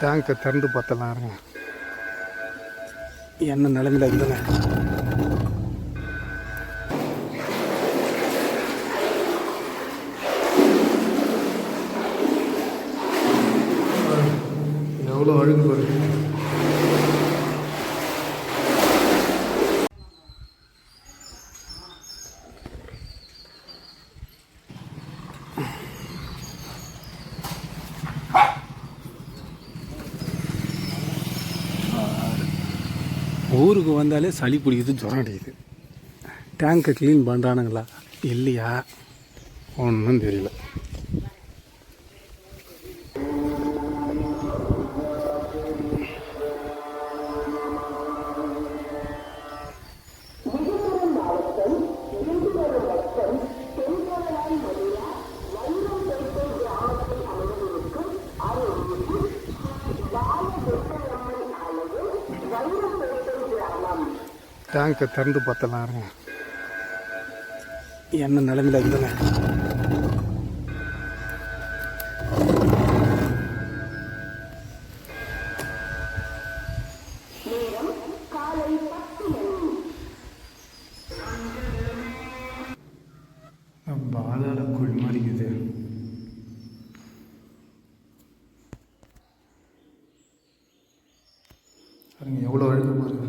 டேங்கை திறந்து பார்த்தலாம் இருங்க, என்ன நிலைமையில் இருக்குதுங்க. எவ்வளோ அழுகு பாருங்க. ஊருக்கு வந்தாலே சளி பிடிக்குது, ஜுரம் அடிக்குது. டேங்கை க்ளீன் பண்ணுறானுங்களா இல்லையா ஒன்றும் தெரியல. டேங்கை திறந்து பார்த்தலாம் இருங்க, என்ன நிலைமையில் இருக்குதுங்க. பாதாள குழி மாதிரி இருக்குது. பாருங்க எவ்வளோ அழுக்கு பாருங்க.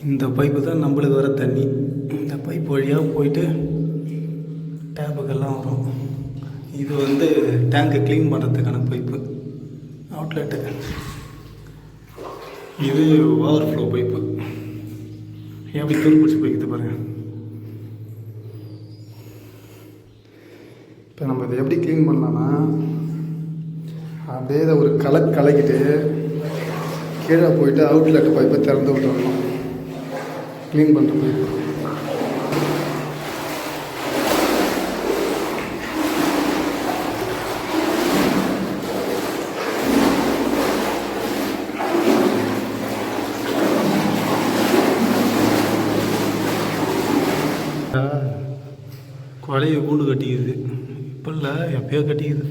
இந்த பைப்பு தான் நம்மளுக்கு வர தண்ணி. இந்த பைப் வழியாக போயிட்டு டேப்புக்கெல்லாம் வரும். இது டேங்கை க்ளீன் பண்ணுறதுக்கான பைப்பு அவுட்லெட்டு. இது ஓவர் ஃப்ளோ பைப்பு. எப்படி தூர் பிடிச்சி போய்க்குது பாருங்கள். இப்போ நம்ம இதை எப்படி க்ளீன் பண்ணலான்னா, அப்படியே இதை ஒரு கலக்கிட்டு கீழே போயிட்டு அவுட்லெட் பைப்பை திறந்து விட்டுறணும். க்ளீன் பண்ணுற பைப்பு. கொலையை கூண்டு கட்டிக்குது. இப்போ இல்லை, எப்பயோ கட்டிக்குது.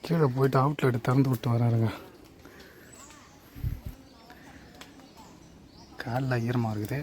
கீழே போயிட்டு அவுட்லெட் திறந்து விட்டு வராருங்க. காலில் ஈரமாக இருக்குது.